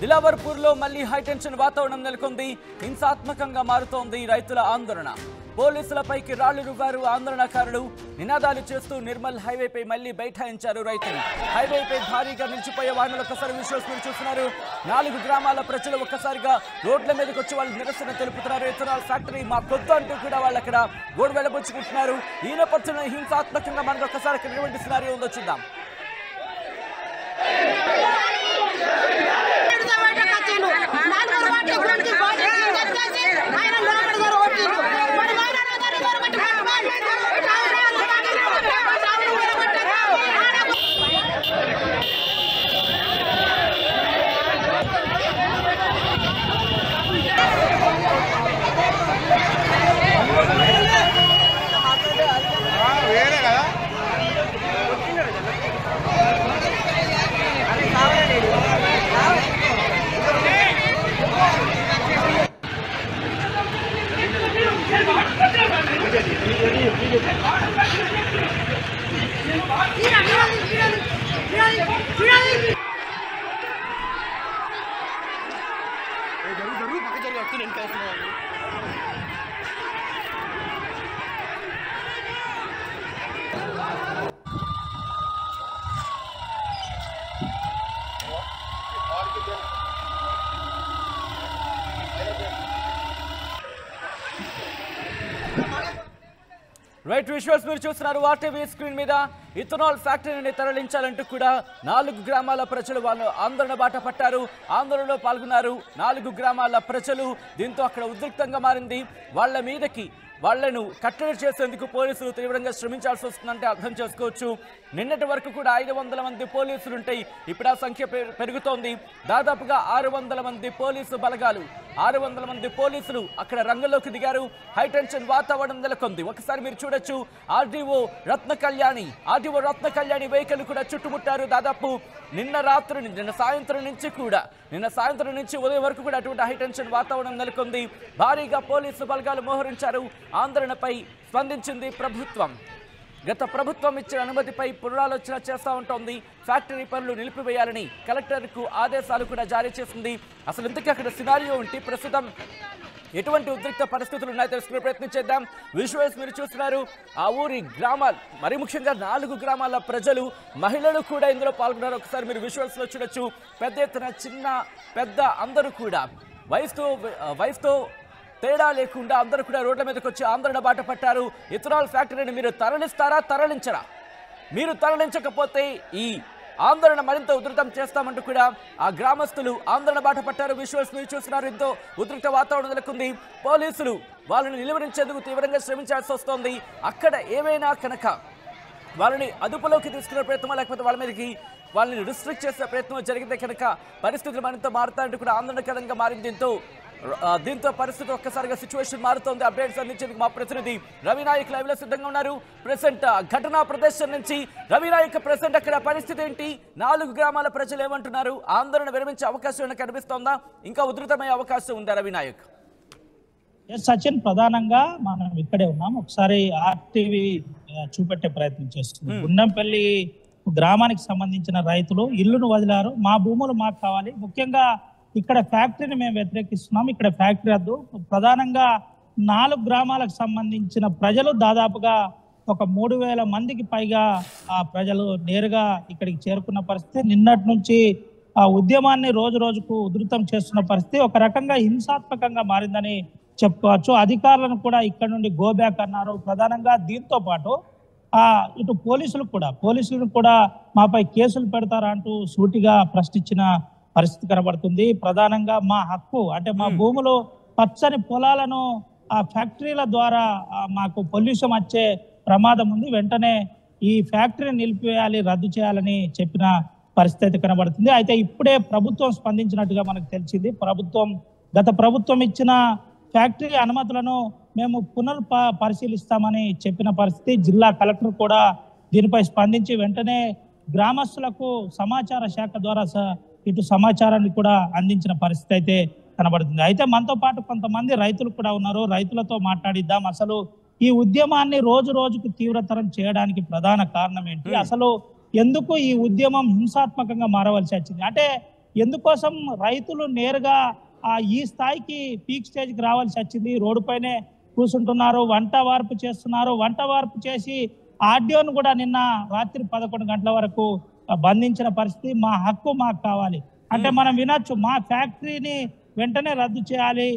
దిలావర్పూర్లో మళ్లీ హైటెన్షన్ వాతావరణం నెలకొంది. హింసాత్మకంగా మారుతోంది రైతుల ఆందోళన. పోలీసులపైకి రాళ్లు రువ్వారు ఆందోళనకారులు. నినాదాలు చేస్తూ నిర్మల్ హైవేపై మళ్లీ బైఠాయించారు రైతులు. హైవేపై భారీగా నిలిచిపోయే వాహనాలు ఒక్కసారి విజువల్స్ మీరు చూస్తున్నారు. 4 గ్రామాల ప్రజలు ఒక్కసారిగా రోడ్ల మీదకి వచ్చి వాళ్ళు నిరసన తెలుపుతున్నారు. ఇథనాల్ ఫ్యాక్టరీ మా కొద్దు అంటూ కూడా వాళ్ళు అక్కడ గోడు వెళ్ళబుచ్చుకుంటున్నారు. ఈ నేపథ్యంలో హింసాత్మకంగా మనకు ఒక్కసారి అక్కడ ఎటువంటి సినారియో ఉందో చూద్దాం. రైట్ విజువల్స్ మీరు చూస్తున్నారు ఆర్టీవీ స్క్రీన్ మీద. ఇథనాల్ ఫ్యాక్టరీని తరలించాలంటూ కూడా 4 గ్రామాల ప్రజలు వాళ్ళు ఆందోళన బాట పట్టారు. ఆందోళనలో పాల్గొన్నారు 4 గ్రామాల ప్రజలు. దీంతో అక్కడ ఉద్రిక్తంగా మారింది. వాళ్ళ మీదకి వాళ్లను కట్టడి చేసేందుకు పోలీసులు తీవ్రంగా శ్రమించాల్సి వస్తుందంటే అర్థం చేసుకోవచ్చు. నిన్నటి వరకు కూడా 500 మంది పోలీసులు ఉంటాయి. ఇప్పుడు ఆ సంఖ్య పెరుగుతోంది. దాదాపుగా 600 మంది పోలీసు బలగాలు 600 మంది పోలీసులు అక్కడ రంగంలోకి దిగారు. హైటెన్షన్ వాతావరణం నెలకొంది. ఒకసారి మీరు చూడొచ్చు ఆర్డీఓ రత్న కళ్యాణి వెహికల్ కూడా చుట్టుముట్టారు. దాదాపు నిన్న సాయంత్రం నుంచి ఉదయం వరకు కూడా అటువంటి హైటెన్షన్ వాతావరణం నెలకొంది. భారీగా పోలీసు బలగాలు మోహరించారు. ఆందోళనపై స్పందించింది ప్రభుత్వం. గత ప్రభుత్వం ఇచ్చిన అనుమతిపై పునరాలోచన చేస్తూ ఉంటుంది. ఫ్యాక్టరీ పనులు నిలిపివేయాలని కలెక్టర్కు ఆదేశాలు కూడా జారీ చేసింది. అసలు ఇంతకీ అక్కడ సినారియో ఉంటే ప్రస్తుతం ఎటువంటి ఉద్రిక్త పరిస్థితులు ఉన్నాయో తెలుసుకునే ప్రయత్నం చేద్దాం. విజువల్స్ మీరు చూస్తున్నారు. ఆ ఊరి గ్రామాలు మరి ముఖ్యంగా 4 గ్రామాల ప్రజలు మహిళలు కూడా ఇందులో పాల్గొన్నారు. ఒకసారి మీరు విజువల్స్లో చూడొచ్చు. పెద్ద ఎత్తున చిన్న పెద్ద అందరూ కూడా వయసుతో తేడా లేకుండా అందరూ కూడా రోడ్ల మీదకి వచ్చి ఆందోళన బాట పట్టారు. ఇథనాల్ ఫ్యాక్టరీని మీరు తరలించరా? మీరు తరలించకపోతే ఈ ఆందోళన మరింత ఉధృతం చేస్తామంటూ కూడా ఆ గ్రామస్తులు ఆందోళన బాట పట్టారు. విజువల్స్ మీరు చూస్తున్నారు. ఎంతో ఉద్రిక్త వాతావరణం నెలకొంది. పోలీసులు వాళ్ళని నిలువరించేందుకు తీవ్రంగా శ్రమించాల్సి వస్తోంది. అక్కడ ఏమైనా కనుక వాళ్ళని అదుపులోకి తీసుకునే ప్రయత్నం లేకపోతే వాళ్ళ మీదకి వాళ్ళని రిస్ట్రిక్ట్ చేసే ప్రయత్నం జరిగితే కనుక పరిస్థితులు మరింత మారుతాయంటూ కూడా ఆందోళనకరంగా మారింది. దీంతో పరిస్థితి ఒక్కసారిగా సిచ్యువేషన్ మారుతోంది. అప్డేట్స్ అందించేందుకు మా ప్రతినిధి రవినాయక్ లైవ్ లో సిద్ధంగా ఉన్నారు. ప్రెసెంట్ ఘటనా ప్రదేశం నుంచి రవినాయక్, ప్రెసెంట్ అక్కడ పరిస్థితి ఏంటి? 4 గ్రామాల ప్రజలు ఏమంటున్నారు? ఆందోళన విరమించే అవకాశం ఏమైనా కనిపిస్తోందా? ఇంకా ఉధృతమయ్యే అవకాశం ఉందా రవినాయక్? సచిన్, ప్రధానంగా మనం ఇక్కడే ఉన్నాం. ఒకసారి ఆర్టీవీ చూపెట్టే ప్రయత్నం చేస్తుంది. గుండంపల్లి గ్రామానికి సంబంధించిన రైతులు ఇల్లును వదిలారు. మా భూములు మాకు కావాలి. ముఖ్యంగా ఇక్కడ ఫ్యాక్టరీని మేము వ్యతిరేకిస్తున్నాం. ఇక్కడ ఫ్యాక్టరీ వద్దు. ప్రధానంగా 4 గ్రామాలకు సంబంధించిన ప్రజలు దాదాపుగా ఒక 3000 మందికి పైగా ఆ ప్రజలు నేరుగా ఇక్కడికి చేరుకున్న పరిస్థితి. నిన్నటి నుంచి ఆ ఉద్యమాన్ని రోజు రోజుకు ఉధృతం చేస్తున్న పరిస్థితి ఒక రకంగా హింసాత్మకంగా మారిందని చెప్పుకోవచ్చు. అధికారులను కూడా ఇక్కడ నుండి గోబ్యాక్ అన్నారు. ప్రధానంగా దీంతో పాటు ఇటు పోలీసులను కూడా మాపై కేసులు పెడతారా అంటూ సూటిగా ప్రశ్నించిన పరిస్థితి కనబడుతుంది. ప్రధానంగా మా హక్కు అంటే మా భూములు పచ్చని పొలాలను ఆ ఫ్యాక్టరీల ద్వారా మాకు పొల్యూషన్ వచ్చే ప్రమాదం ఉంది. వెంటనే ఈ ఫ్యాక్టరీని నిలిపివేయాలి, రద్దు చేయాలని చెప్పిన పరిస్థితి కనబడుతుంది. అయితే ఇప్పుడే ప్రభుత్వం స్పందించినట్టుగా మనకు తెలిసింది. గత ప్రభుత్వం ఇచ్చిన ఫ్యాక్టరీ అనుమతులను మేము పరిశీలిస్తామని చెప్పిన పరిస్థితి. జిల్లా కలెక్టర్ కూడా దీనిపై స్పందించి వెంటనే గ్రామస్తులకు సమాచార శాఖ ద్వారా ఇటు సమాచారాన్ని కూడా అందించిన పరిస్థితి అయితే కనబడుతుంది. అయితే మనతో పాటు కొంతమంది రైతులు కూడా ఉన్నారు. రైతులతో మాట్లాడిద్దాం. అసలు ఈ ఉద్యమాన్ని రోజు రోజుకు తీవ్రతరం చేయడానికి ప్రధాన కారణం ఏంటి? అసలు ఎందుకు ఈ ఉద్యమం హింసాత్మకంగా మారవలసి వచ్చింది? అంటే ఎందుకోసం రైతులు నేరుగా ఈ స్థాయికి పీక్ స్టేజ్కి రావాల్సి వచ్చింది? రోడ్డుపైనే కూర్చుంటున్నారు, వంట వార్పు చేస్తున్నారు. వంట వార్పు చేసి ఆర్డీఓను కూడా నిన్న రాత్రి 11 గంటల వరకు బంధించిన పరిస్థితి. మా హక్కు మాకు కావాలి అంటే మనం వినొచ్చు, మా ఫ్యాక్టరీని వెంటనే రద్దు చేయాలి,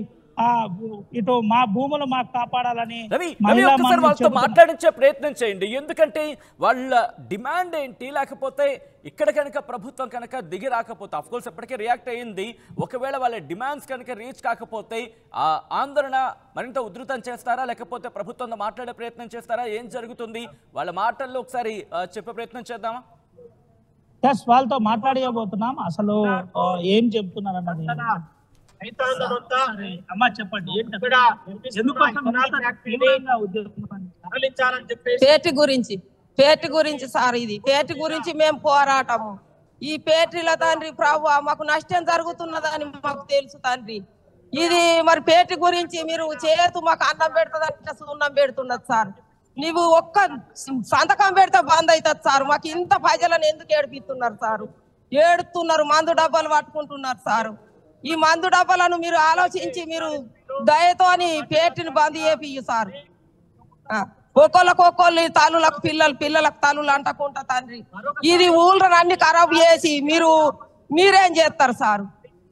ఇటు మా భూములు మాకు కాపాడాలని వాళ్ళతో మాట్లాడించే ప్రయత్నం చేయండి. ఎందుకంటే వాళ్ళ డిమాండ్ ఏంటి, లేకపోతే ఇక్కడ కనుక ప్రభుత్వం కనుక దిగి రాకపోతే, అఫ్ కోర్స్ ఇప్పటికే రియాక్ట్ అయ్యింది, ఒకవేళ వాళ్ళ డిమాండ్స్ కనుక రీచ్ కాకపోతే ఆ ఆందోళన మరింత ఉధృతం చేస్తారా, లేకపోతే ప్రభుత్వంతో మాట్లాడే ప్రయత్నం చేస్తారా? ఏం జరుగుతుంది వాళ్ళ మాటల్లో ఒకసారి చెప్పే ప్రయత్నం చేద్దామా? వాళ్ళతో మాట్లాడబోతున్నాం. అసలు ఏం చెప్తున్నారు అన్నది అమ్మా చెప్పండి. పేటి గురించి సార్, ఇది పేటి గురించి మేము పోరాటము. ఈ పేట్రీల తండ్రి ప్రభు మాకు నష్టం జరుగుతున్నదని మాకు తెలుసు తండ్రి. ఇది మరి పేటి గురించి మీరు చేతు మాకు అన్నం పెడుతుందంటే సున్నం పెడుతున్నది సార్. నువ్వు ఒక్క సంతకం పెడితే బంద్ అవుతుంది సార్. మాకు ఇంత ప్రజలను ఎందుకు ఏడిపిస్తున్నారు సార్? ఏడుతున్నారు, మందు డబ్బాలు పట్టుకుంటున్నారు సార్. ఈ మందు డబ్బాలను మీరు ఆలోచించి మీరు దయతో పేటిని బంద్ చేపియ్యు సార్. ఒక్కొక్కళ్ళు తల్లులకు పిల్లలకు తల్లులు అంటకుంటా తండ్రి. ఇది ఊళ్ళని అన్ని ఖరాబ్ చేసి మీరేం చేస్తారు సార్?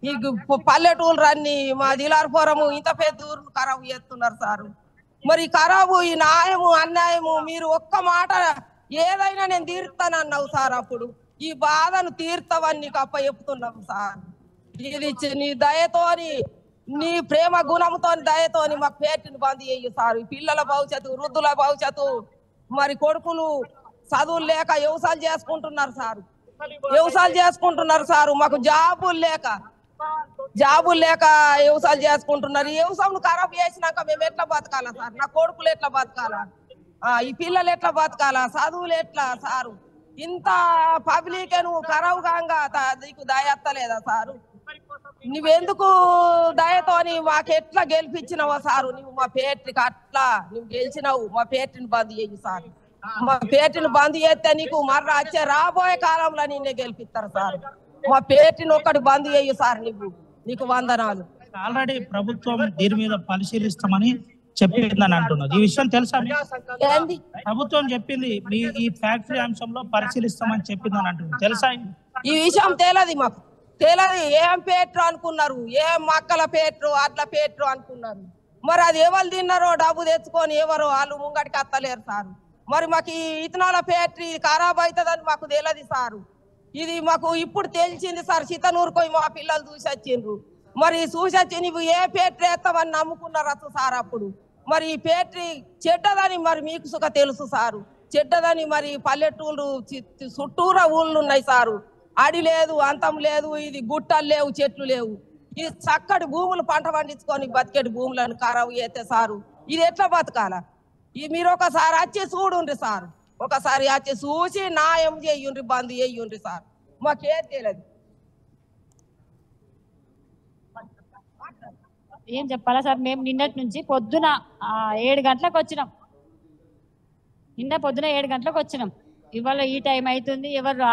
ఈ పల్లెటూళ్ళు అన్ని మా దిలార్పురము ఇంత పెద్ద ఊరు ఖరాబ్ చేస్తున్నారు సార్. మరి ఖరాబు ఈ న్యాయము అన్యాయము మీరు ఒక్క మాట ఏదైనా నేను తీరుతానన్నావు సార్. అప్పుడు ఈ బాధను తీర్తావని నీకు అప్ప చెప్తున్నాం సార్. ఇది నీ దయతోని నీ ప్రేమ గుణంతో దయతోని మాకు పేటిని బంద్ చేయు సార్. పిల్లల భవిష్యత్తు, వృద్ధుల భవిష్యత్తు, మరి కొడుకులు చదువులు లేక వ్యవసాయాలు చేసుకుంటున్నారు సార్. మాకు జాబులు లేక వ్యవసాయాలు చేసుకుంటున్నారు. ఈ వ్యవసాయం ఖరాబ్ చేసినాక మేము ఎట్లా బతకాలా సార్? నా కొడుకులు ఎట్లా బతకాలా? ఈ పిల్లలు ఎట్లా బతకాలా? చదువులు ఎట్లా సారు? ఇంత పబ్లిక్ నువ్వు ఖరాబ్ కాగా నీకు దయత్తలేదా సారు? నువ్వెందుకు దయతోని మాకెట్లా గెలిపించినావా సారు? నువ్వు మా పేట్రికి అట్లా నువ్వు గెలిచినావు. మా పేట్రిని బంద్ చేయు సార్. మా పేట్రిని బంద్ చేస్తే నీకు మర్ర వచ్చే రాబోయే కాలంలో నిన్నే గెలిపిస్తారు సార్. మా పేట్రిని ఒక్కటి బంద్ చేయు సార్. నీకు వందనాలు. ఆల్రెడీ ప్రభుత్వం దీని మీద పరిశీలిస్తామని చెప్పిందని అంటున్నది. ఈ విషయం తెలుసా? ప్రభుత్వం చెప్పింది ఈ ఫ్యాక్టరీ అంశంలో పరిశీలిస్తామని చెప్పిందని అంటున్నది. తెలుసా? ఈ విషయం తేలది మాకు తెలియదు. ఏం పేట్రు అనుకున్నారు, ఏం మక్కల పేట్రు అట్లా పేట్రు అనుకున్నారు. మరి అది ఎవరు తిన్నారో డబ్బు తెచ్చుకొని ఎవరో వాళ్ళు ముంగడికి అత్తలేరు సార్. మరి మాకు ఈ ఇథనాల పేట్రీ ఖరాబ్ అవుతుందని మాకు తెలియదు సారు. ఇది మాకు ఇప్పుడు తెలిసింది సార్. చిత్తనూరుకోయి మా పిల్లలు చూసి వచ్చిండ్రు. మరి చూసి వచ్చి నువ్వు ఏ పేట్రీ వేస్తామని నమ్ముకున్నారు సార్. అప్పుడు మరి ఈ పేట్రీ చెడ్డదని మరి మీకు సుఖ తెలుసు సారు. చెడ్డదని మరి పల్లెటూళ్ళు చుట్టూరా ఊళ్ళు ఉన్నాయి సారు. అడి లేదు, అంతం లేదు, ఇది గుట్టలు లేవు, చెట్లు లేవు. ఇది చక్కటి భూములు పంట పండించుకొని బతికేటి భూములను ఖరాబు చేస్తే సారు ఇది ఎట్లా బతకాల? ఇది మీరు ఒకసారి వచ్చి చూడుండ్రి సార్. ఒకసారి వచ్చి చూసి న్యాయం చెయ్యుండ్రి, బంద్ చెయ్యుండ్రి సార్. మాకేం తెలియదు. ఏం చెప్పాలా సార్? మేము నిన్నటి నుంచి పొద్దున 7 గంటలకు వచ్చినాం. నిన్న పొద్దున 7 గంటలకు వచ్చినాం. ఇవాళ ఈ టైం అవుతుంది. ఎవరు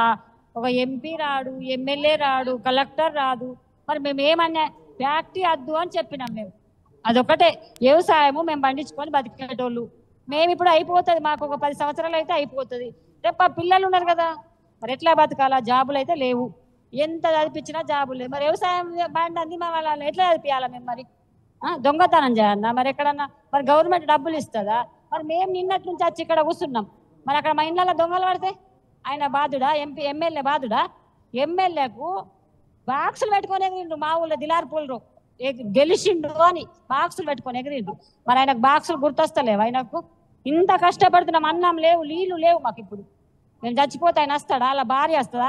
ఒక ఎంపీ రాడు, ఎమ్మెల్యే రాడు, కలెక్టర్ రాదు. మరి మేము ఏమన్నా ఫ్యాక్టరీ వద్దు అని చెప్పినాం. మేము అదొకటే వ్యవసాయము మేము పండించుకొని బతికేటోళ్ళు. మేము ఇప్పుడు అయిపోతుంది, మాకు ఒక 10 సంవత్సరాలు అయితే అయిపోతుంది. రేపు పిల్లలు ఉన్నారు కదా, మరి ఎట్లా బతకాలా? జాబులు అయితే లేవు, ఎంత చదివించినా జాబులు లేవు. మరి వ్యవసాయం బండి అంది మా వాళ్ళని ఎట్లా చదివియాలా? మేము మరి దొంగతనం చేయాలన్నా? మరి ఎక్కడన్నా మరి గవర్నమెంట్ డబ్బులు ఇస్తుందా? మరి మేము నిన్నటి నుంచి వచ్చి ఇక్కడ కూర్చున్నాం. మరి అక్కడ మా ఇండ్లలో దొంగలు పడితే ఆయన బాధుడా? ఎమ్మెల్యే బాధుడా? ఎమ్మెల్యేకు బాక్సులు పెట్టుకొని ఎగిరిండు. మా ఊళ్ళో దిలార్పూల్లో గెలిచిండు అని బాక్సులు పెట్టుకొని ఎగిరిండు. మరి ఆయనకు బాక్సులు గుర్తొస్తలేవు? ఆయనకు ఇంత కష్టపడుతున్నాం, అన్నం లేవు, నీళ్లు లేవు మాకు. ఇప్పుడు మేము చచ్చిపోతే ఆయన వస్తాడా? వాళ్ళ భార్య వస్తుందా?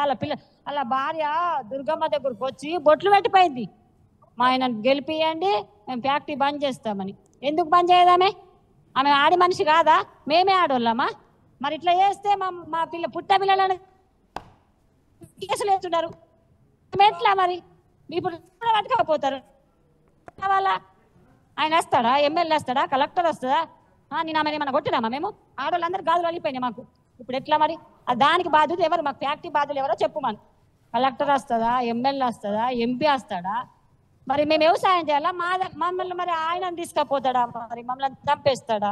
వాళ్ళ భార్య దుర్గమ్మ దగ్గరకు వచ్చి బొట్లు పెట్టిపోయింది, మా ఆయన గెలిపియండి, మేము ఫ్యాక్టరీ బంద్ చేస్తామని. ఎందుకు బంద్ చేయదామే? ఆమె ఆడి మనిషి కాదా? మేమే ఆడోళ్ళమా? మరి ఇట్లా చేస్తే మా పుట్ట పిల్లలను కేసులు వేస్తున్నారు. ఎట్లా మరి? ఇప్పుడు పట్టుకోకపోతారు. కావాలా? ఆయన వస్తాడా? ఎమ్మెల్యే వస్తాడా? కలెక్టర్ వస్తుందా? నేను ఆమె ఏమన్నా కొట్టినామా? మేము ఆడవాళ్ళందరూ గాజులు వెళ్ళిపోయినాయి మాకు. ఇప్పుడు ఎట్లా మరి? దానికి బాధ్యత ఎవరు? మాకు ఫ్యాక్టరీ బాధ్యులు ఎవరో చెప్పు. మనం కలెక్టర్ వస్తుందా, ఎమ్మెల్యే వస్తుందా, ఎంపీ వస్తాడా? మరి మేము వ్యవసాయం చేయాలా? మమ్మల్ని మరి ఆయన తీసుకపోతాడా? మరి మమ్మల్ని చంపేస్తాడా?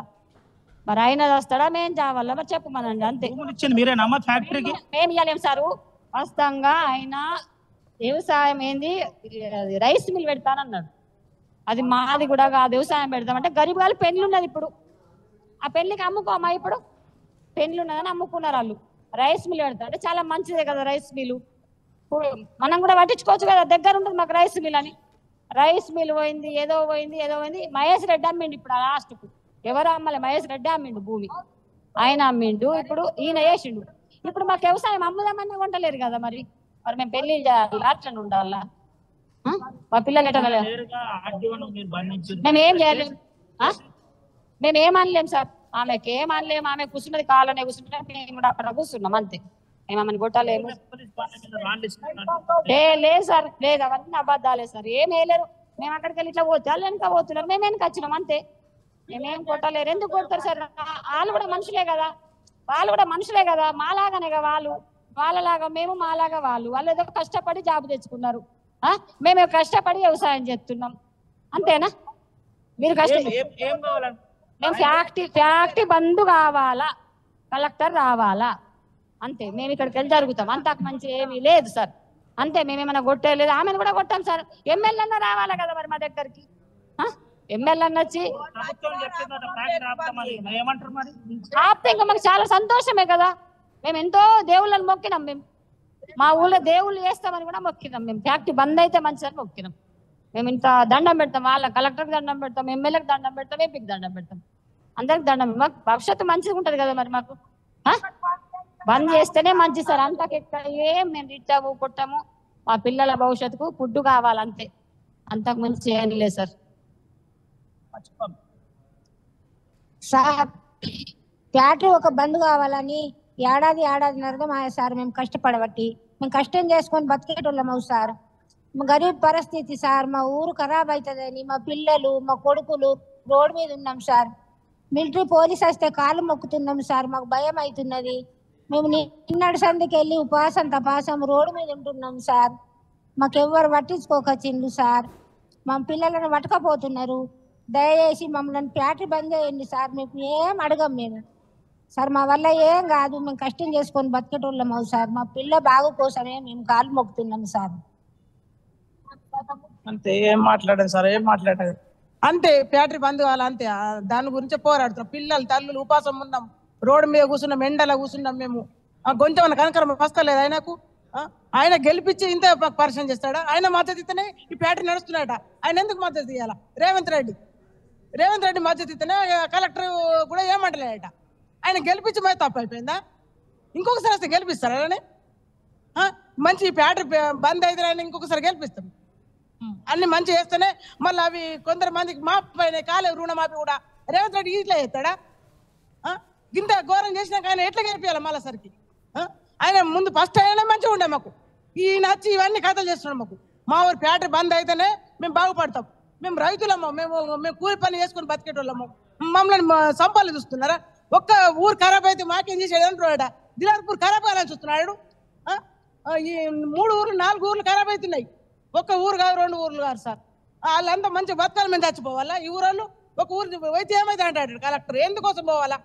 మరి ఆయన వస్తాడా, మేము చావాలా? మరి చెప్పమనండి అంతే. మీరేనమ్మా ఫ్యాక్టరీకి? మేము ఇవ్వలేము సారు. వాస్తవంగా ఆయన వ్యవసాయం ఏంది, రైస్ మిల్ పెడతానన్నాడు. అది మాది కూడా కాదు, వ్యవసాయం పెడతామంటే గరీబ్ వాళ్ళు పెళ్లి ఉన్నది. ఇప్పుడు ఆ పెళ్లికి అమ్ముకోమా? ఇప్పుడు పెళ్లి ఉన్నదని అమ్ముకున్నారు వాళ్ళు. రైస్ మిల్ పెడతా అంటే చాలా మంచిదే కదా రైస్ మిల్. మనం కూడా పట్టించుకోవచ్చు కదా, దగ్గర ఉంటుంది మాకు రైస్ మిల్ అని. రైస్ మిల్ పోయింది, ఏదో పోయింది. మహేష్ రెడ్డి అమ్మిండు ఇప్పుడు లాస్ట్కు. ఎవరు అమ్మలే, మహేష్ రెడ్డి అమ్మిండు భూమి. ఆయన అమ్మిండు, ఇప్పుడు ఈయన వేసిండు. ఇప్పుడు మాకు వ్యవసాయం అమ్ముదామన్నా కొంటలేరు కదా. మరి మేము పెళ్లి చేయాలి, అట్లా ఉండాలా? మా పిల్లలు ఎట్లా? మేమేం చేయలేము, మేమేమనలేము సార్. ఆమెకి ఏమనలేము. ఆమె కూర్చున్నది కాలనే కూర్చుంటే మేము కూడా అక్కడ కూర్చున్నాం అంతే. మేమని కొట్టలేము. లేదు సార్, లేదు, అవన్నీ అబద్ధాలే సార్. ఏం వేయలేరు. మేము అక్కడికి వెళ్ళి ఇట్లా పోతే వాళ్ళు వెనక పోతున్నారు, మేము వెనక వచ్చినాం అంతే. మేమేం కొట్టలేరు. ఎందుకు కొడతారు సార్? వాళ్ళు కూడా మనుషులే కదా, మాలాగానే కదా వాళ్ళు. వాళ్ళలాగా మేము, మాలాగా వాళ్ళు. వాళ్ళు ఏదో కష్టపడి జాబ్ తెచ్చుకున్నారు, మేము కష్టపడి వ్యవసాయం చేస్తున్నాం అంతేనా? మీరు మేము ఫ్యాక్టరీ బంద్ కావాలా, కలెక్టర్ రావాలా అంతే. మేము ఇక్కడికి వెళ్ళి జరుగుతాం, అంతకు మంచి ఏమీ లేదు సార్ అంతే. మేమేమైనా కొట్టేయలేదు, ఆమెను కూడా కొట్టాం సార్. ఎమ్మెల్యే అన్న రావాలా కదా మరి మా దగ్గరికి. ఎమ్మెల్యే అన్న వచ్చి ఆపితే ఇంకా మాకు చాలా సంతోషమే కదా. మేము ఎంతో దేవుళ్ళని మొక్కినాం. మేము మా ఊళ్ళో దేవుళ్ళు చేస్తామని కూడా మొక్కినాం. మేము ఫ్యాక్టరీ బంద్ అయితే మంచిదని మొక్కినాం. మేము ఇంత దండం పెడతాం, వాళ్ళ కలెక్టర్కి దండం పెడతాం, ఎమ్మెల్యేకి దండం పెడతాం, ఎంపీకి దండం పెడతాం, అందరికి దండం. మాకు భవిష్యత్తు మంచిగా ఉంటది కదా మరి. మాకు బంద్ చేస్తేనే మంచి సార్. అంతకెక్కడ ఏం మేము తిట్టాము కొట్టాము. మా పిల్లల భవిష్యత్తుకు ఫుడ్ కావాలంతే, అంతకు మంచి ఏం లేదు సార్. సార్ ఫ్యాక్టరీ ఒక బంద్ కావాలని ఏడాదిన్నరగా మా సార్ మేము కష్టపడబట్టి మేము కష్టం చేసుకొని బతికేటోళ్ళము సార్. గరీబ్ పరిస్థితి సార్. మా ఊరు ఖరాబ్ అవుతుందని మా పిల్లలు, మా కొడుకులు రోడ్డు మీద ఉన్నాం సార్. మిలిటరీ పోలీస్ వస్తే కాళ్ళు మొక్కుతున్నాం సార్. మాకు భయం అవుతున్నది. మేము నిన్నటి సందికి వెళ్ళి ఉపాసం తపాసం రోడ్డు మీద ఉంటున్నాం సార్. మాకెవ్వరు పట్టించుకోకొచ్చిండు సార్. మా పిల్లలను పట్టుకపోతున్నారు. దయచేసి మమ్మల్ని ఫ్యాక్టరీ బంద్ చేయండి సార్. మీకు ఏం అడగం మేము సార్. మా వల్ల ఏం కాదు, మేము కష్టం చేసుకొని బతికేటోళ్ళం అవు సార్. మా పిల్ల బాగు కోసమే మేము కాళ్ళు మొక్కుతున్నాం సార్. అంతే, ఏం మాట్లాడారు సార్, ఏం మాట్లాడారు అంతే. ఫ్యాక్టరీ బంద్ కావాలి అంతే. దాని గురించి పోరాడుతున్నాం. పిల్లలు తల్లులు ఉపాసం ఉన్నాం, రోడ్డు మీద కూర్చున్నాం, ఎండలో కూర్చున్నాం. మేము కొంచెం కనకరం వస్తలేదు ఆయనకు. ఆయన గెలిపించి ఇంత పరిశ్రమ చేస్తాడా? ఆయన మద్దతు ఇస్తేనే ఈ ఫ్యాక్టరీ నడుస్తున్నాడట. ఆయన ఎందుకు మద్దతు ఇవ్వాలా? రేవంత్ రెడ్డి మద్దతు ఇస్తేనే కలెక్టర్ కూడా ఏమంటలేడట. ఆయన గెలిపించి మరి తప్పు అయిపోయిందా? ఇంకొకసారి వస్తే గెలిపిస్తారా? అలానే మంచి ఫ్యాక్టరీ బంద్ అయితే ఆయన ఇంకొకసారి గెలిపిస్తాం. అన్ని మంచి చేస్తేనే మళ్ళీ అవి కొందరు మందికి మాఫీ పైన కాలే రుణమాఫీ కూడా రేవంత్ రెడ్డి ఇట్లా చేస్తాడా? ఇంత ఘోరం చేసినాక ఆయన ఎట్లా గెలిపించాలి మళ్ళీ సరికి? ఆయన ముందు ఫస్ట్ అయినా మంచిగా ఉండే మాకు. ఈయన వచ్చి ఇవన్నీ కథలు చేస్తున్నాం. మా ఊరు ఫ్యాక్టరీ బంద్ అయితేనే మేము బాగుపడతాం. మేము రైతులము, మేము కూలి పని చేసుకుని బతికేటోళ్ళము. మమ్మల్ని సంపాలు చూస్తున్నారా? ఒక్క ఊరు ఖరాబ్ అయితే మాకేం చేసేది అంటున్నాడ? దిలార్పూర్ ఖరాబ్ కావాలని చూస్తున్నాడు. ఈ 3 ఊర్లు 4 ఊర్లు ఖరాబ్ అవుతున్నాయి. ఒక్క ఊరు కాదు, 2 ఊర్లు కాదు సార్. వాళ్ళంతా మంచిగా బతకాలి, మేము చచ్చిపోవాలా? ఈ ఊరోళ్ళు ఒక ఊరు అయితే ఏమైతే అంటాడు కలెక్టర్. ఎందుకోసం పోవాలా?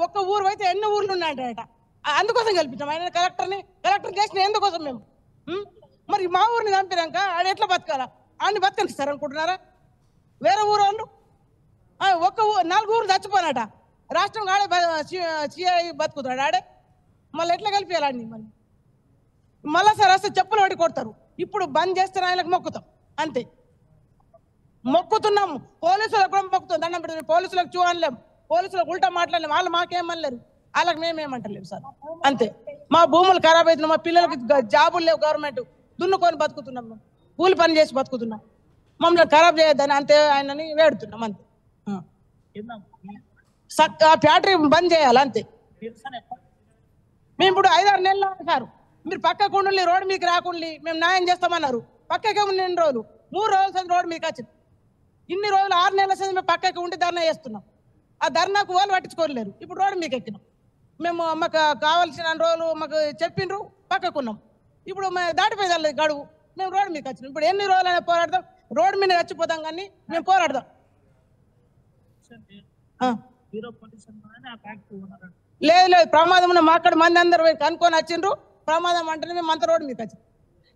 ఒక్క ఊరు అయితే ఎన్ని ఊర్లు ఉన్నాయంటాడట. అందుకోసం గెలిపించాం ఆయన కలెక్టర్ చేసిన ఎందుకోసం మేము. మరి మా ఊరిని చంపినాక ఆడ ఎట్లా బతకాలా? ఆడిని బతకనిస్తారు అనుకుంటున్నారా? వేరే ఊరు వాళ్ళు 4 ఊరు చచ్చిపోనాట. రాష్ట్రం ఆడే సిఐ బతుకుతాడు ఆడే. మళ్ళీ ఎట్లా కలిపేయాలి ఆడిని? మళ్ళీ సార్ వస్తే చెప్పులు పడి కొడతారు. ఇప్పుడు బంద్ చేస్తే ఆయనకు మొక్కుతాం అంతే. మొక్కుతున్నాము. పోలీసులకు కూడా మొక్కుతాం, దండం పెడతాం. పోలీసులకు చూడలేము, పోలీసులకు ఉల్టా మాట్లాడలేము. వాళ్ళు మాకేమనలేరు, వాళ్ళకి మేమేమంటలేము సార్ అంతే. మా భూములు ఖరాబ్ అవుతున్నాం, మా పిల్లలకి జాబులు లేవు, గవర్నమెంట్ దున్నుకొని బతుకుతున్నాం, కూలి పని చేసి బతుకుతున్నాం. మమ్మల్ని ఖరాబ్ చేయొద్దని అంతే ఆయనని వేడుతున్నాం అంతే. ఫ్యాక్టరీ బంద్ చేయాలి అంతే. మేము ఇప్పుడు 5-6 నెలలు సార్. మీరు పక్కకు ఉండి రోడ్డు మీకు రాకుండా మేము న్యాయం చేస్తామన్నారు. పక్కకే ఉన్న 2 రోజులు 3 రోజుల సంది రోడ్డు మీకు వచ్చింది. ఇన్ని రోజులు 6 నెలల సంది మేము పక్కకి ఉండి ధర్నా చేస్తున్నాం. ఆ ధర్నాకు వాళ్ళు పట్టించుకోలేరు. ఇప్పుడు రోడ్డు మీకు ఎక్కినాం. మేము మాకు కావాల్సిన రోజులు మాకు చెప్పిండ్రు పక్కకున్నాం. ఇప్పుడు మేము దాటిపోయేదాన్ని గడువు, మేము రోడ్డు మీదకి వచ్చినాం. ఇప్పుడు ఎన్ని రోజులైనా పోరాడదాం, రోడ్డు మీద చచ్చిపోతాం కానీ మేము పోరాడదాం. లేదు లేదు, ప్రమాదం ఉన్న మా అక్కడ మంది అందరు కనుక్కొని వచ్చిండ్రు. ప్రమాదం అంటేనే మేము అంత రోడ్డు మీదకి వచ్చినాం.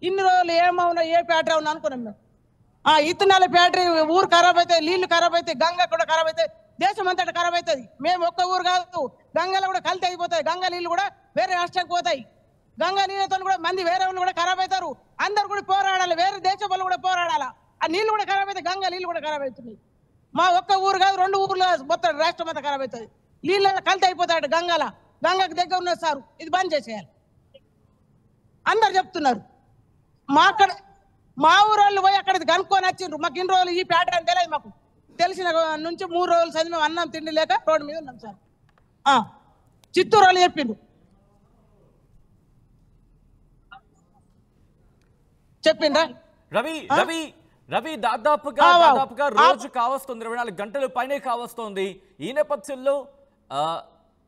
ఇన్ని రోజులు ఏమవునా ఏ ఫ్యాక్టరీ అవునా అనుకున్నాం మేము. ఇత్తనాల ఫ్యాక్టరీ ఊరు ఖరాబ్ అవుతాయి, నీళ్లు ఖరాబ్ అవుతాయి, గంగ కూడా ఖరాబ్ అవుతాయి, దేశం అంతటా ఖరాబ్ అవుతుంది. మేము ఒక్క ఊరు కాదు, గంగలో కూడా కల్తీ అయిపోతాయి. గంగ నీళ్ళు కూడా వేరే రాష్ట్రానికి పోతాయి. గంగా నీళ్ళతో కూడా మంది వేరే వాళ్ళు కూడా ఖరాబ్ అవుతారు. అందరు కూడా పోరాడాలి, వేరే దేశం వాళ్ళు కూడా పోరాడాలి. ఆ నీళ్ళు కూడా ఖరాబ్ అవుతాయి, గంగ నీళ్ళు కూడా ఖరాబ్ అవుతున్నాయి. మా ఒక్క ఊరు కాదు, 2 ఊర్లో మొత్తం రాష్ట్రం అంతా ఖరాబ్ అవుతుంది. నీళ్ళలో కల్తీ అయిపోతాడు. గంగకు దగ్గర ఉన్నది సారు, ఇది బంద్ చేసేయాలి అందరు చెప్తున్నారు. మా ఊరు వాళ్ళు పోయి అక్కడ కనుక్కొని వచ్చిండ్రు. మాకు ఇన్ని రోజులు ఈ పేట అని తెలియదు. మాకు తెలిసిన నుంచి 3 రోజులు చదివి మేము అన్నం తిండి లేక రోడ్డు మీద ఉన్నాం సార్. చిత్తూరు వాళ్ళు చెప్పిండ్రు. చెప్పిండ్రా రవి దాదాపుగా రోజు కావస్తుంది, 24 గంటలు పైనే కావస్తోంది. ఈ నేపథ్యంలో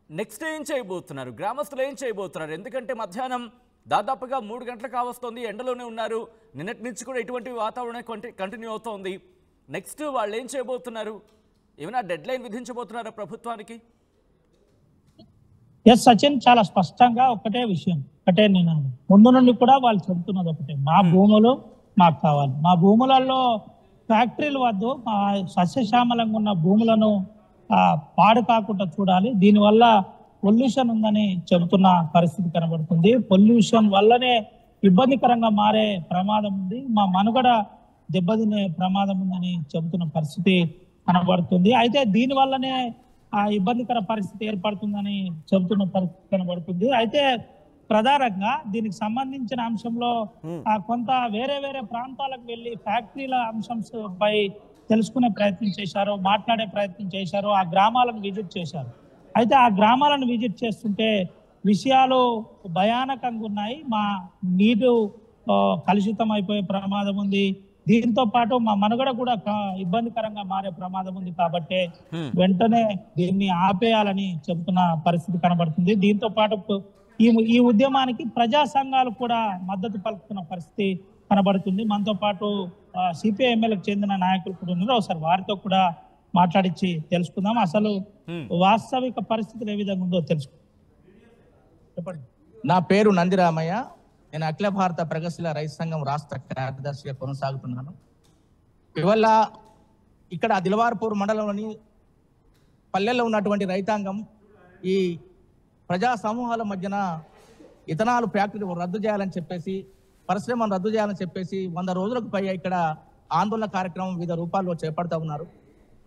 నెక్స్ట్ ఏం చేయబోతున్నారు, గ్రామస్తులు ఏం చేయబోతున్నారు? ఎందుకంటే మధ్యాహ్నం దాదాపుగా 3 గంటలు కావస్తోంది, ఎండలోనే ఉన్నారు. నిన్నటి నుంచి కూడా ఇటువంటి వాతావరణం కంటిన్యూ అవుతోంది. నెక్స్ట్ వాళ్ళు ఏం చేయబోతున్నారు? ఏమైనా డెడ్ లైన్ విధించబోతున్నారా ప్రభుత్వానికి? ఎస్ సచిన్, చాలా స్పష్టంగా ఒకటే విషయం, ఒకటే నేను ముందు నుండి కూడా వాళ్ళు చెబుతున్నది ఒకటే, మా భూములు మాకు కావాలి. మా భూములలో ఫ్యాక్టరీలు వద్దు, మా సస్యశ్యామలంగా ఉన్న భూములను పాడు కాకుండా చూడాలి. దీనివల్ల పొల్యూషన్ ఉందని చెబుతున్న పరిస్థితి కనబడుతుంది. పొల్యూషన్ వల్లనే ఇబ్బందికరంగా మారే ప్రమాదం ఉంది, మా మనుగడ దెబ్బతినే ప్రమాదం ఉందని చెబుతున్న పరిస్థితి కనబడుతుంది. అయితే దీనివల్లనే ఇబ్బందికర పరిస్థితి ఏర్పడుతుందని చెబుతున్న పరిస్థితి కనబడుతుంది. అయితే ప్రధానంగా దీనికి సంబంధించిన అంశంలో కొంత వేరే వేరే ప్రాంతాలకు వెళ్ళి ఫ్యాక్టరీల అంశంపై తెలుసుకునే ప్రయత్నం చేశారు, మాట్లాడే ప్రయత్నం చేశారు, ఆ గ్రామాలను విజిట్ చేశారు. అయితే ఆ గ్రామాలను విజిట్ చేస్తుంటే విషయాలు భయానకంగా ఉన్నాయి. మా నీరు కలుషితం అయిపోయే ప్రమాదం ఉంది, దీంతో పాటు మా మనుగడ కూడా ఇబ్బందికరంగా మారే ప్రమాదం ఉంది. కాబట్టి వెంటనే దీన్ని ఆపేయాలని చెబుతున్న పరిస్థితి కనబడుతుంది. దీంతో పాటు ఈ ఉద్యమానికి ప్రజా సంఘాలు కూడా మద్దతు పలుకుతున్న పరిస్థితి కనబడుతుంది. మనతో పాటు సిపిఐ ఎమ్మెల్యేకి చెందిన నాయకులు కూడా ఉన్నారు. ఒకసారి వారితో కూడా మాట్లాడించి తెలుసుకుందాం, అసలు వాస్తవిక పరిస్థితులు ఏ విధంగా ఉందో తెలుసుకుందాం. చెప్పండి. నా పేరు నందిరామయ్య, నేను అఖిల భారత ప్రగతిశీల రైతు సంఘం రాష్ట్ర కార్యదర్శిగా కొనసాగుతున్నాను. ఇవాళ ఇక్కడ దిల్వార్పూర్ మండలంలోని పల్లెల్లో ఉన్నటువంటి రైతాంగం ఈ ప్రజా సమూహాల మధ్యన ఇథనాల్ ఫ్యాక్టరీ రద్దు చేయాలని చెప్పేసి, పరిశ్రమను రద్దు చేయాలని చెప్పేసి 100 రోజులకు పైగా ఇక్కడ ఆందోళన కార్యక్రమం వివిధ రూపాల్లో చేపడతా ఉన్నారు.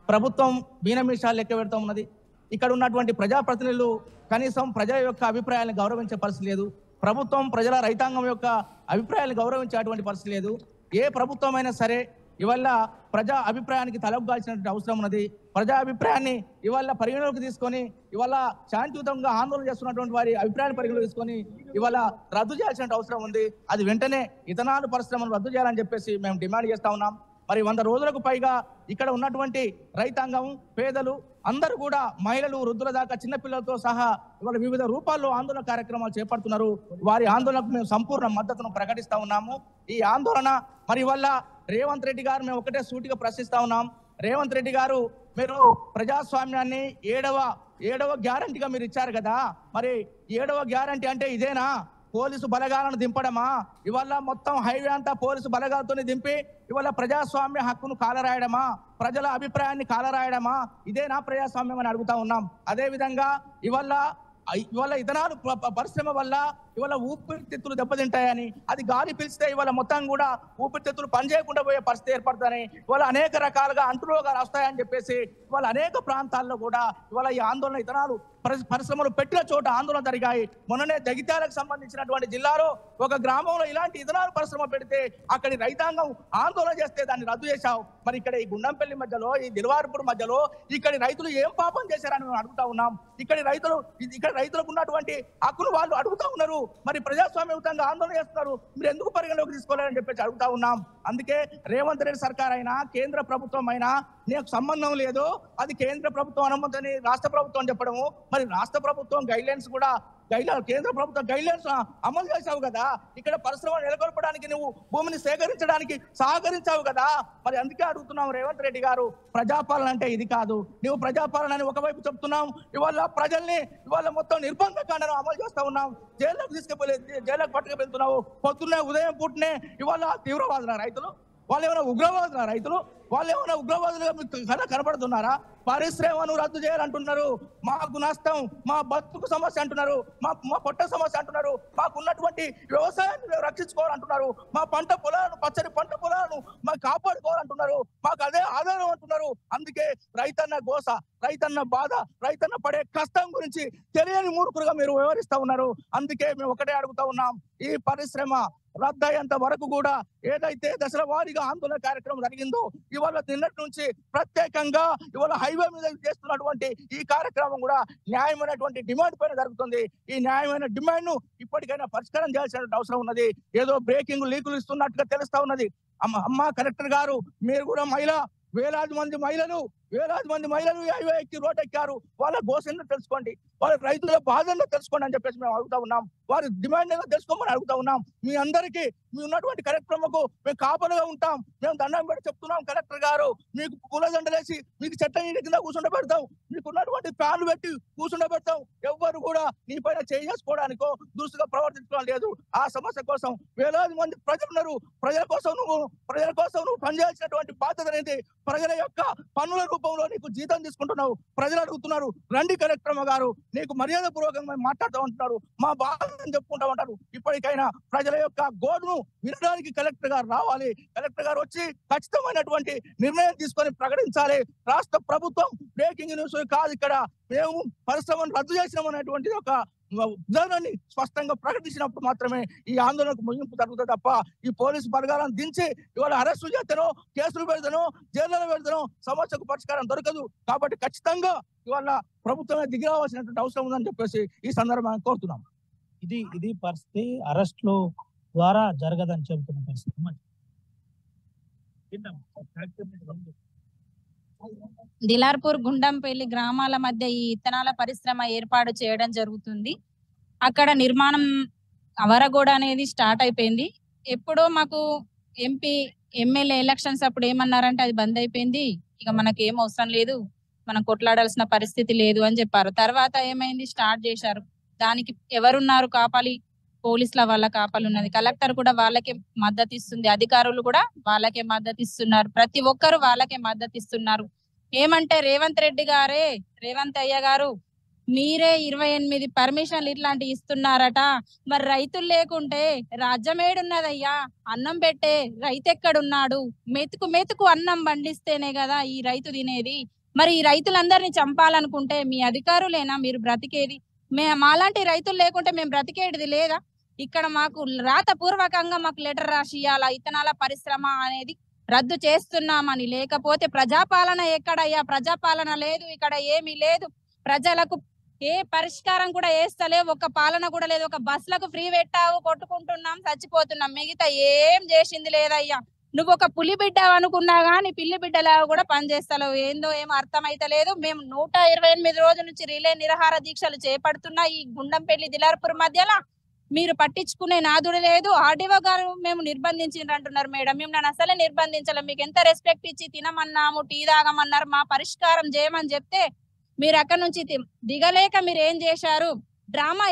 ప్రభుత్వం బీనమీషాలు లెక్క పెడతా ఉన్నది. ఇక్కడ ఉన్నటువంటి ప్రజాప్రతినిధులు కనీసం ప్రజల యొక్క అభిప్రాయాలను గౌరవించే పరిస్థితి లేదు. ప్రభుత్వం ప్రజల రైతాంగం యొక్క అభిప్రాయాలను గౌరవించేటువంటి పరిస్థితి లేదు. ఏ ప్రభుత్వం అయినా సరే ఇవాళ ప్రజా అభిప్రాయానికి తలొగ్గాల్సినటువంటి అవసరం ఉన్నది. ప్రజా అభిప్రాయాన్ని ఇవాళ పరిగణలోకి తీసుకొని ఇవాళ శాంతియుతంగా ఆందోళన చేస్తున్నటువంటి వారి అభిప్రాయాన్ని పరిగణలోకి తీసుకొని ఇవాళ రద్దు చేయాల్సిన అవసరం ఉంది. అది వెంటనే ఇథనాల్ పరిశ్రమను రద్దు చేయాలని చెప్పేసి మేము డిమాండ్ చేస్తా ఉన్నాం. మరి 100 రోజులకు పైగా ఇక్కడ ఉన్నటువంటి రైతాంగం, పేదలు అందరూ కూడా మహిళలు, వృద్ధుల దాకా చిన్నపిల్లలతో సహా ఇవాళ వివిధ రూపాల్లో ఆందోళన కార్యక్రమాలు చేపడుతున్నారు. వారి ఆందోళనకు మేము సంపూర్ణ మద్దతును ప్రకటిస్తా ఉన్నాము. ఈ ఆందోళన మరి వల్ల రేవంత్ రెడ్డి గారు మేము ఒకటే సూటిగా ప్రశ్నిస్తా ఉన్నాం. రేవంత్ రెడ్డి గారు, మీరు ప్రజాస్వామ్యాన్ని ఏడవ గ్యారంటీగా మీరు ఇచ్చారు కదా, మరి 7వ గ్యారంటీ అంటే ఇదేనా? పోలీసు బలగాలను దింపడమా? ఇవాళ మొత్తం హైవే అంతా పోలీసు బలగాలతోనే దింపి ఇవాళ ప్రజాస్వామ్య హక్కును కాలరాయడమా? ప్రజల అభిప్రాయాన్ని కాలరాయడమా? ఇదేనా ప్రజాస్వామ్యం అని అడుగుతా ఉన్నాం. అదే విధంగా ఇవాళ ఇథనాల్ పరిశ్రమ వల్ల ఇవాళ ఊపిరితిత్తులు దెబ్బతింటాయని, అది గాలి పిలిస్తే ఇవాళ మొత్తం కూడా ఊపిరితిత్తులు పనిచేయకుండా పోయే పరిస్థితి ఏర్పడుతుందని, ఇవాళ అనేక రకాలుగా అంటురోగాలు వస్తాయని చెప్పేసి ఇవాళ అనేక ప్రాంతాల్లో కూడా ఇవాళ ఈ ఆందోళన ఇథనాల్ పరిశ్రమలు పెట్టిన చోట ఆందోళన జరిగాయి. మొన్ననే జగిత్యాలకు సంబంధించినటువంటి జిల్లాలో ఒక గ్రామంలో ఇలాంటి ఇథనాల్ పరిశ్రమ పెడితే అక్కడి రైతాంగం ఆందోళన చేస్తే దాన్ని రద్దు చేశావు. మరి ఇక్కడ ఈ గుండంపల్లి మధ్యలో, ఈ దిల్వార్పూర్ మధ్యలో ఇక్కడి రైతులు ఏం పాపం చేశారని మేము అడుగుతా ఉన్నాం. ఇక్కడ రైతులకు ఉన్నటువంటి హక్కును వాళ్ళు అడుగుతా ఉన్నారు. మరి ప్రజాస్వామ్యయుతంగా ఆందోళన చేస్తున్నారు, మీరు ఎందుకు పరిగణలోకి తీసుకోలేదని చెప్పేసి అడుగుతా ఉన్నాం. అందుకే రేవంత్ రెడ్డి సర్కార్ అయినా కేంద్ర ప్రభుత్వం అయినా నీకు సంబంధం లేదు, అది కేంద్ర ప్రభుత్వం అనుమతిని రాష్ట్ర ప్రభుత్వం చెప్పడము, మరి రాష్ట్ర ప్రభుత్వం గైడ్లైన్స్ కూడా కేంద్ర ప్రభుత్వం గైడ్లైన్స్ అమలు చేశావు కదా, ఇక్కడ పరిశ్రమ నెలకొల్పడానికి నువ్వు భూమిని సేకరించడానికి సహకరించావు కదా. మరి అందుకే అడుగుతున్నాం రేవంత్ రెడ్డి గారు, ప్రజాపాలన అంటే ఇది కాదు. నువ్వు ప్రజాపాలన అని ఒకవైపు చెప్తున్నాం, ఇవాళ ప్రజల్ని ఇవాళ మొత్తం నిర్బంధ కాండను అమలు చేస్తా ఉన్నాం, జైల్లోకి జైల్లోకి పట్టుకువెళ్తున్నావు. పొద్దున్నే ఉదయం పూటనే ఇవాళ తీవ్రవాదుల రైతులు, వాళ్ళు ఏమైనా ఉగ్రవాదుల రైతులు, వాళ్ళు ఏమైనా ఉగ్రవాదులుగా మీకు కనపడుతున్నారా? పరిశ్రమను రద్దు చేయాలంటున్నారు, మాకు నష్టం, మా బతుకు సమస్య అంటున్నారు, మా పొట్ట సమస్య అంటున్నారు, మాకు ఉన్నటువంటి వ్యవసాయాన్ని రక్షించుకోవాలంటున్నారు, మా పంట పొలాలను పచ్చని పంట పొలాలను మాకు కాపాడుకోవాలంటున్నారు, మాకు అదే ఆధారం అంటున్నారు. అందుకే రైతన్న గోస, రైతన్న బాధ, రైతన్న పడే కష్టం గురించి తెలియని మూర్ఖులుగా మీరు వ్యవహరిస్తా ఉన్నారు. అందుకే మేము ఒకటే అడుగుతా ఉన్నాం, ఈ పరిశ్రమ రద్దయ్యేంత వరకు కూడా ఏదైతే దశల వారీగా ఆందోళన కార్యక్రమం జరిగిందో, ఇవాళ నిన్నటి నుంచి ప్రత్యేకంగా ఇవాళ హైవే మీద చేస్తున్నటువంటి ఈ కార్యక్రమం కూడా న్యాయమైనటువంటి డిమాండ్ పైన జరుగుతుంది. ఈ న్యాయమైన డిమాండ్ ను ఇప్పటికైనా పరిష్కారం చేయాల్సిన అవసరం ఉన్నది. ఏదో బ్రేకింగ్ లీకులు ఇస్తున్నట్టుగా తెలుస్తా ఉన్నది. అమ్మ కలెక్టర్ గారు, మీరు కూడా వేలాది మంది మహిళలు హైవే ఎక్కి రోడ్ ఎక్కారు, వాళ్ళ గోసెందో తెలుసుకోండి, వాళ్ళ రైతుల బాధను తెలుసుకోండి అని చెప్పేసి మేము అడుగుతా ఉన్నాం. వారి డిమాండ్ ఏదో తెలుసుకోమని అడుగుతా ఉన్నాం. మీ అందరికీ మీ ఉన్నటువంటి కార్యక్రమకు మేము కాపలుగా ఉంటాం. మేము దండం పెట్టి చెప్తున్నాం, కలెక్టర్ గారు మీకు పూలదండలేసి మీకు చెట్ల నీటి కింద కూర్చుండబెడతాం, మీకు ఉన్నటువంటి ఫ్యాన్లు పెట్టి కూర్చుండబెడతాం. ఎవ్వరు కూడా నీ పైన చేసుకోవడానికో దురుసుగా ప్రవర్తించడం లేదు. ఆ సమస్య కోసం వేలాది మంది ప్రజలు ఉన్నారు. ప్రజల కోసం నువ్వు పనిచేయాల్సినటువంటి బాధ్యత అనేది ప్రజల యొక్క పన్నుల రూపంలో నీకు జీతం తీసుకుంటున్నావు. ప్రజలు అడుగుతున్నారు, రండి కలెక్టర్ గారు, నీకు మర్యాద పూర్వకంగా మాట్లాడుతూ ఉంటున్నారు, మా బాధను చెప్పుకుంటా ఉంటారు. ఇప్పటికైనా ప్రజల యొక్క గోడును వినడానికి కలెక్టర్ గారు రావాలి. కలెక్టర్ గారు వచ్చి ఖచ్చితమైనటువంటి నిర్ణయం తీసుకొని ప్రకటించాలి. రాష్ట్ర ప్రభుత్వం బ్రేకింగ్ న్యూస్ కాదు, ఇక్కడ మేము పరిశ్రమను రద్దు చేసినామనేటువంటి ఒక విధానాన్ని స్పష్టంగా ప్రకటించినప్పుడు మాత్రమే ఈ ఆందోళనకు ముగింపు జరుగుతుంది తప్ప ఈ పోలీసు బలగాలను దించి ఇవాళ అరెస్టు చేస్తానో, కేసులు పెడతానో, జైల్లో పెడతానో సమస్యకు పరిష్కారం దొరకదు. కాబట్టి ఖచ్చితంగా ఇవాళ ప్రభుత్వమే దిగి రావాల్సినటువంటి అవసరం ఉందని చెప్పేసి ఈ సందర్భంగా కోరుతున్నాం. ఇది పరిస్థితి అరెస్టులు ద్వారా జరగదని చెబుతున్న పరిస్థితి. దిలార్పూర్, గుండంపల్లి గ్రామాల మధ్య ఈ ఇత్తనాల పరిశ్రమ ఏర్పాటు చేయడం జరుగుతుంది. అక్కడ నిర్మాణం అవరగోడ అనేది స్టార్ట్ అయిపోయింది. ఎప్పుడో మాకు ఎంపీ ఎమ్మెల్యే ఎలక్షన్స్ అప్పుడు ఏమన్నారంటే అది బంద్ అయిపోయింది, ఇక మనకి ఏం అవసరం లేదు, మనం కొట్లాడాల్సిన పరిస్థితి లేదు అని చెప్పారు. తర్వాత ఏమైంది, స్టార్ట్ చేశారు. దానికి ఎవరున్నారు కాపాలి? పోలీసుల వల్ల కాపాలి ఉన్నది. కలెక్టర్ కూడా వాళ్ళకే మద్దతు ఇస్తుంది, అధికారులు కూడా వాళ్ళకే మద్దతు ఇస్తున్నారు, ప్రతి ఒక్కరు వాళ్ళకే మద్దతు ఇస్తున్నారు. ఏమంటే రేవంత్ అయ్య గారు మీరే 28 పర్మిషన్లు ఇట్లాంటి ఇస్తున్నారట. మరి రైతులు లేకుంటే రాజ్యం ఏడున్నదయ్యా? అన్నం పెట్టే రైతు ఎక్కడున్నాడు? మెతుకు అన్నం పండిస్తేనే కదా ఈ రైతు తినేది. మరి ఈ రైతులందరినీ చంపాలనుకుంటే మీ అధికారులేనా మీరు బ్రతికేది? మాలాంటి రైతులు లేకుంటే మేము బ్రతికేది లేదా? ఇక్కడ మాకు రాతపూర్వకంగా మాకు లెటర్ రాసి ఇవ్వాలా, ఇత్తనాల పరిశ్రమ అనేది రద్దు చేస్తున్నామని. లేకపోతే ప్రజాపాలన ఎక్కడయ్యా? ప్రజాపాలన లేదు, ఇక్కడ ఏమీ లేదు. ప్రజలకు ఏ పరిష్కారం కూడా వేస్తలేవు, ఒక పాలన కూడా లేదు. ఒక బస్సులకు ఫ్రీ పెట్టావు, కొట్టుకుంటున్నాం, చచ్చిపోతున్నాం, మిగతా ఏం చేసింది లేదయ్యా. నువ్వు ఒక పులి బిడ్డ అనుకున్నా గానీ పిల్లి బిడ్డలా కూడా పనిచేస్తలేవు. ఏందో ఏమో అర్థమైతే లేదు. మేము 128 రోజుల నుంచి రిలే నిరాహార దీక్షలు చేపడుతున్నా ఈ గుండంపల్లి దిలార్పూర్ మధ్యలో. మీరు పట్టించుకునే నాదుడు లేదు. ఆర్డీఓ గారు మేము నిర్బంధించిండ్రు అంటున్నారు. మేడం, మేము నన్ను అసలే నిర్బంధించలేం, మీకు ఎంత రెస్పెక్ట్ ఇచ్చి తినమన్నాము, టీ తాగమన్నారు, మా పరిష్కారం చేయమని చెప్తే మీరు అక్కడ నుంచి దిగలేక మీరు ఏం చేశారు? డ్రామా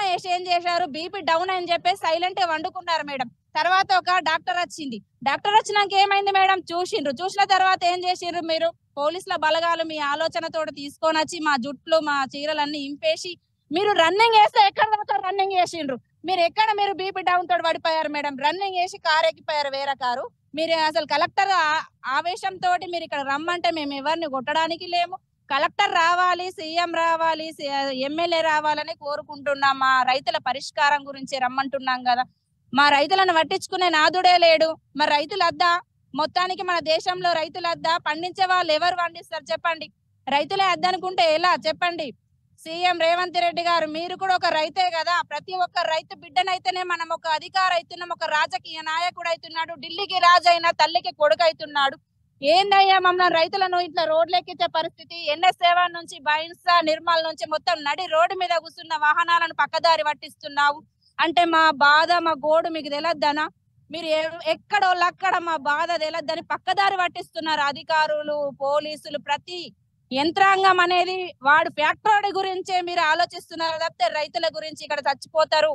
వేసి ఏం చేశారు? బీపీ డౌన్ అని చెప్పేసి సైలెంట్ గా వండుకున్నారు మేడం. తర్వాత ఒక డాక్టర్ వచ్చింది. డాక్టర్ వచ్చినాక ఏమైంది మేడం? చూసిన తర్వాత ఏం చేసిండ్రు మీరు? పోలీసుల బలగాలు మీ ఆలోచనతో తీసుకొని వచ్చి మా జుట్లు మా చీరలన్నీ ఇంపేసి మీరు రన్నింగ్ వేస్తే ఎక్కడ దాకా రన్నింగ్ చేసిండ్రు. మీరు బీపీ డౌన్ తోటి పడిపోయారు మేడం. రన్నింగ్ వేసి కారు ఎక్కిపోయారు, వేరే కారు. మీరు అసలు కలెక్టర్ ఆవేశంతో మీరు ఇక్కడ రమ్మంటే మేము ఎవరిని కొట్టడానికి లేము. కలెక్టర్ రావాలి, సీఎం రావాలి, ఎమ్మెల్యే రావాలని కోరుకుంటున్నాం. మా రైతుల పరిష్కారం గురించి రమ్మంటున్నాం కదా. మా రైతులను పట్టించుకునే నాదుడే లేడు. మరి రైతులు అద్దా? మొత్తానికి మన దేశంలో రైతులు అద్దా? పండించే వాళ్ళు ఎవరు పండిస్తారు చెప్పండి? రైతులే అద్దనుకుంటే ఎలా చెప్పండి? సీఎం రేవంత్ రెడ్డి గారు మీరు కూడా ఒక రైతే కదా, ప్రతి ఒక్క రైతు బిడ్డనైతేనే మనం ఒక అధికార అవుతున్నాం, ఒక రాజకీయ నాయకుడు అవుతున్నాడు, ఢిల్లీకి రాజు అయినా తల్లికి కొడుకు అవుతున్నాడు. ఏందయ్యా మమ్మల్ని రైతులను ఇట్లా రోడ్లెక్కించే పరిస్థితి? NS7 నుంచి బైన్సా నిర్మల్ నుంచి మొత్తం నడి రోడ్డు మీద కూర్చున్న వాహనాలను పక్కదారి పట్టిస్తున్నావు అంటే మా బాధ మా గోడు మీకు తెలియద్దనా? మీరు ఎక్కడోళ్ళక్కడ మా బాధ తెలియద్దని పక్కదారి పట్టిస్తున్నారు అధికారులు, పోలీసులు, ప్రతి యంత్రాంగం అనేది వాడు ఫ్యాక్టరీ గురించే మీరు ఆలోచిస్తున్నారు తప్పితే రైతుల గురించి ఇక్కడ చచ్చిపోతారు.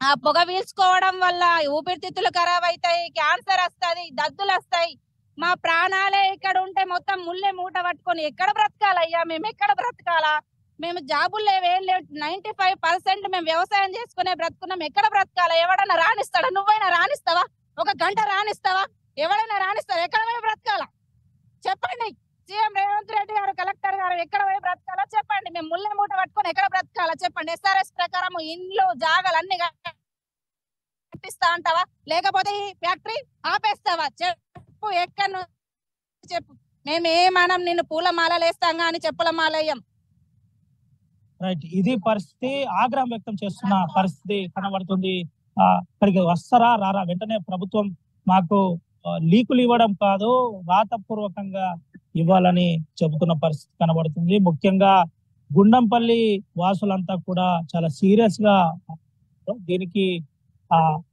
ఆ పొగ వీల్చుకోవడం వల్ల ఊపిరితిత్తులు ఖరాబ్ అవుతాయి, క్యాన్సర్ వస్తుంది, దద్దులు వస్తాయి. మా ప్రాణాలే ఇక్కడ ఉంటే మొత్తం ముల్లే మూట పట్టుకొని ఎక్కడ బ్రతకాలయ్యా? మేము ఎక్కడ బ్రతకాలా? మేము జాబులు లేవేం లేవు, 95% మేము వ్యవసాయం చేసుకునే బ్రతుకున్నాం. ఎక్కడ బ్రతకాలా? ఎవడన్నా రానిస్తాడా? నువ్వైనా రానిస్తావా? ఒక గంట రానిస్తావా? ఎవడైనా రానిస్తావా? ఎక్కడ పోయి బ్రతకాలా చెప్పండి. సీఎం రేవంత్ రెడ్డి గారు, కలెక్టర్ గారు ఎక్కడ పోయి బ్రతకాలో చెప్పండి. మేము ముల్లె మూట పట్టుకొని ఎక్కడ బ్రతకాలా చెప్పండి. SRS ప్రకారం ఇండ్లు జాగాలు అన్ని కట్టిస్తా అంటావా, లేకపోతే ఈ ఫ్యాక్టరీ ఆపేస్తావా? చెప్పు, ఎక్కడ చెప్పు. మేము ఏమనం, నిన్ను పూల మాలలు వేస్తాం కానీ చెప్పుల మాలయ్యం. రైట్, ఇది పరిస్థితి. ఆగ్రహం వ్యక్తం చేస్తున్న పరిస్థితి కనబడుతుంది. ఇక్కడికి వస్తారా రారా, వెంటనే ప్రభుత్వం మాకు లీకులు ఇవ్వడం కాదు, రాతపూర్వకంగా ఇవ్వాలని చెబుతున్న పరిస్థితి కనబడుతుంది. ముఖ్యంగా గుండంపల్లి వాసులంతా కూడా చాలా సీరియస్ గా దీనికి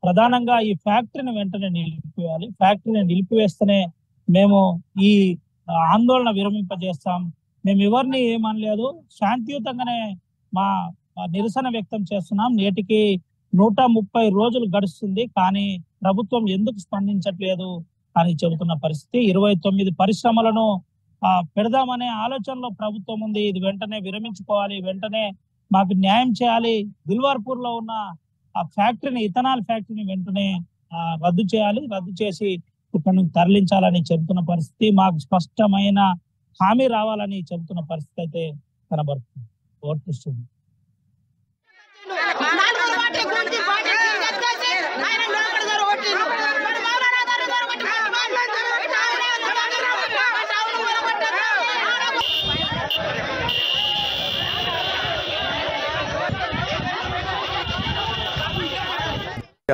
ప్రధానంగా ఈ ఫ్యాక్టరీని వెంటనే నిలిపివేయాలి. ఫ్యాక్టరీని నిలిపివేస్తేనే మేము ఈ ఆందోళన విరమింపజేస్తాం. మేము ఎవరిని ఏమనలేదు, శాంతియుతంగానే మా నిరసన వ్యక్తం చేస్తున్నాం. నేటికి 130 రోజులు గడుస్తుంది, కానీ ప్రభుత్వం ఎందుకు స్పందించట్లేదు అని చెబుతున్న పరిస్థితి. 29 పరిశ్రమలను పెడదామనే ఆలోచనలో ప్రభుత్వం ఉంది. ఇది వెంటనే విరమించుకోవాలి, వెంటనే మాకు న్యాయం చేయాలి. దిల్వార్పూర్ లో ఉన్న ఆ ఫ్యాక్టరీని, ఇథనాల్ ఫ్యాక్టరీని వెంటనే రద్దు చేయాలి, రద్దు చేసి ఇక్కడ నుంచి తరలించాలని చెబుతున్న పరిస్థితి. మాకు స్పష్టమైన హామీ రావాలని చెబుతున్న పరిస్థితి అయితే కనబడుతుంది. ఓర్పిస్తుంది.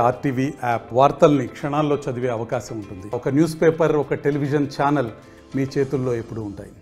RTV యాప్ వార్తల్ని క్షణాల్లో చదివే అవకాశం ఉంటుంది. ఒక న్యూస్ పేపర్, ఒక టెలివిజన్ ఛానల్ మీ చేతుల్లో ఎప్పుడూ ఉంటాయి.